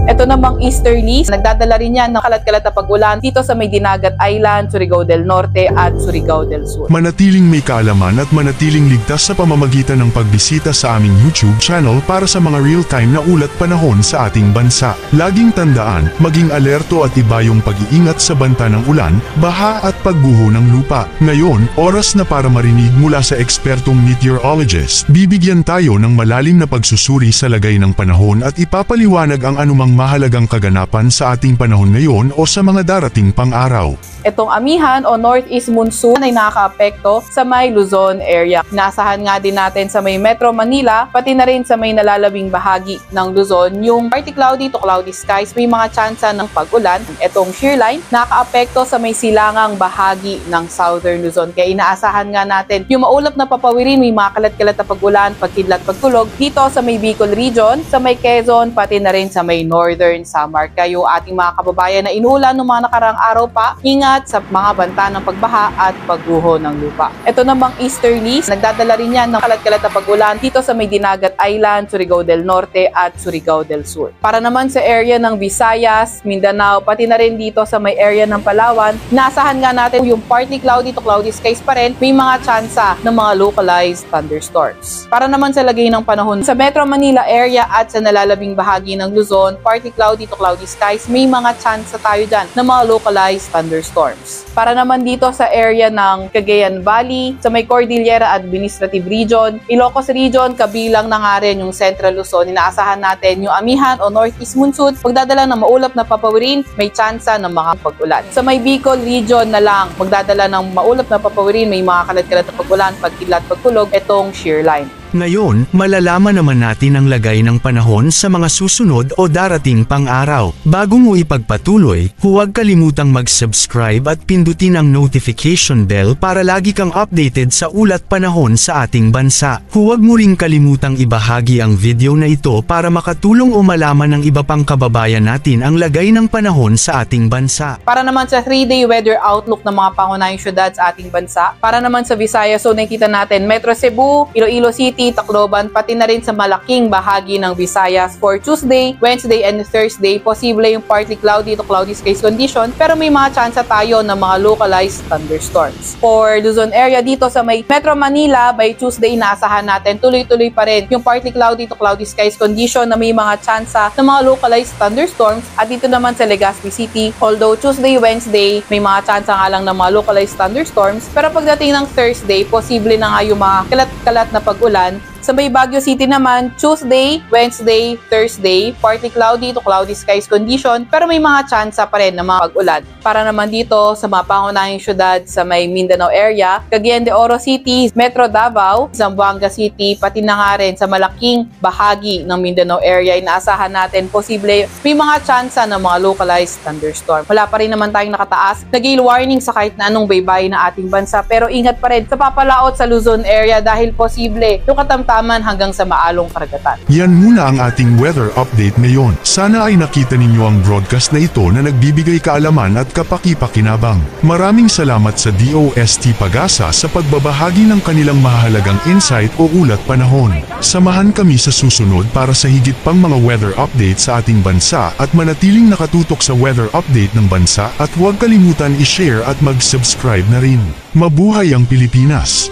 Ito namang easterlies, nagdadala rin yan ng kalat-kalat na pag-ulan dito sa may Dinagat Island, Surigao del Norte at Surigao del Sur. Manatiling may kaalaman at manatiling ligtas sa pamamagitan ng pagbisita sa aming YouTube channel para sa mga real-time na ulat panahon sa ating bansa. Laging tandaan, maging alerto at iba yung pag-iingat sa banta ng ulan, baha at pagguho ng lupa. Ngayon, oras na para marinig mula sa ekspertong meteorologist. Bibigyan tayo ng malalim na pagsusuri sa lagay ng panahon at ipapaliwanag ang anumang mahalagang kaganapan sa ating panahon ngayon o sa mga darating pang araw. Itong amihan o northeast monsoon ay nakakaapekto sa may Luzon area. Inaasahan nga din natin sa may Metro Manila, pati na rin sa may nalalabing bahagi ng Luzon, yung partly cloudy to cloudy skies, may mga tsansa ng pag-ulan. Itong shear line, nakakaapekto sa may silangang bahagi ng southern Luzon. Kaya inaasahan nga natin yung maulap na papawirin, may mga kalat-kalat na pag-ulan, pagkidlat, pagkulog dito sa may Bicol region, sa may Quezon, pati na rin sa may northern Samar. Kayo ating mga kababayan na inuulan ng mga nakarang araw pa, ingat sa mga banta ng pagbaha at pagguho ng lupa. Ito namang easterlies, nagdadala rin yan ng kalat-kalat na pag-ulan dito sa may Dinagat Island, Surigao del Norte at Surigao del Sur. Para naman sa area ng Visayas, Mindanao, pati na rin dito sa may area ng Palawan, naasahan nga natin yung partly cloudy to cloudy skies pa rin, may mga tsansa ng mga localized thunderstorms. Para naman sa lagay ng panahon sa Metro Manila area at sa nalalabing bahagi ng Luzon, partly cloudy to cloudy skies, may mga tsansa tayo dyan ng mga localized thunderstorms. Para naman dito sa area ng Cagayan Valley, sa may Cordillera Administrative Region, Ilocos Region, kabilang na nga rin yung Central Luzon, inaasahan natin yung amihan o northeast monsoon, magdadala ng maulap na papawirin, may tsansa ng mga pag-ulan. Sa may Bicol Region na lang, magdadala ng maulap na papawirin, may mga kalat-kalat na pag-ulan, pagkidlat, pagkulog, itong shear line. Ngayon, malalaman naman natin ang lagay ng panahon sa mga susunod o darating pang araw. Bago mo ipagpatuloy, huwag kalimutang mag-subscribe at pindutin ang notification bell para lagi kang updated sa ulat panahon sa ating bansa. Huwag mo ring kalimutang ibahagi ang video na ito para makatulong o malaman ng iba pang kababayan natin ang lagay ng panahon sa ating bansa. Para naman sa 3-day weather outlook ng mga pangunahing syudad sa ating bansa, para naman sa Visayas, so nakikita natin Metro Cebu, Iloilo City, Tacloban, pati na rin sa malaking bahagi ng Visayas for Tuesday, Wednesday, and Thursday, posible yung partly cloudy to cloudy skies condition, pero may mga tsansa tayo ng mga localized thunderstorms. For Luzon area dito sa may Metro Manila, by Tuesday, inaasahan natin tuloy-tuloy pa rin yung partly cloudy to cloudy skies condition na may mga tsansa ng mga localized thunderstorms. At dito naman sa Legazpi City, although Tuesday, Wednesday, may mga tsansa nga lang ng mga localized thunderstorms, pero pagdating ng Thursday, posible na nga yung mga kalat-kalat na pag-ulan. Sa may Baguio City naman, Tuesday, Wednesday, Thursday, partly cloudy to cloudy skies condition, pero may mga tsansa pa rin ng mga pag-ulan. Para naman dito sa mga pangunahing syudad sa may Mindanao area, Cagayan de Oro City, Metro Davao, Zamboanga City, pati na nga rin sa malaking bahagi ng Mindanao area, inaasahan natin posible may mga tsansa ng mga localized thunderstorm. Wala pa rin naman tayong nakataas na gale warning sa kahit na anong baybay na ating bansa, pero ingat pa rin sa papalaot sa Luzon area dahil posible yung katamtaman hanggang sa maalong karagatan. Yan muna ang ating weather update ngayon. Sana ay nakita ninyo ang broadcast na ito na nagbibigay kaalaman at kapaki-pakinabang. Maraming salamat sa DOST Pag-asa sa pagbabahagi ng kanilang mahalagang insight o ulat panahon. Samahan kami sa susunod para sa higit pang mga weather update sa ating bansa at manatiling nakatutok sa weather update ng bansa at huwag kalimutan i-share at mag-subscribe na rin. Mabuhay ang Pilipinas!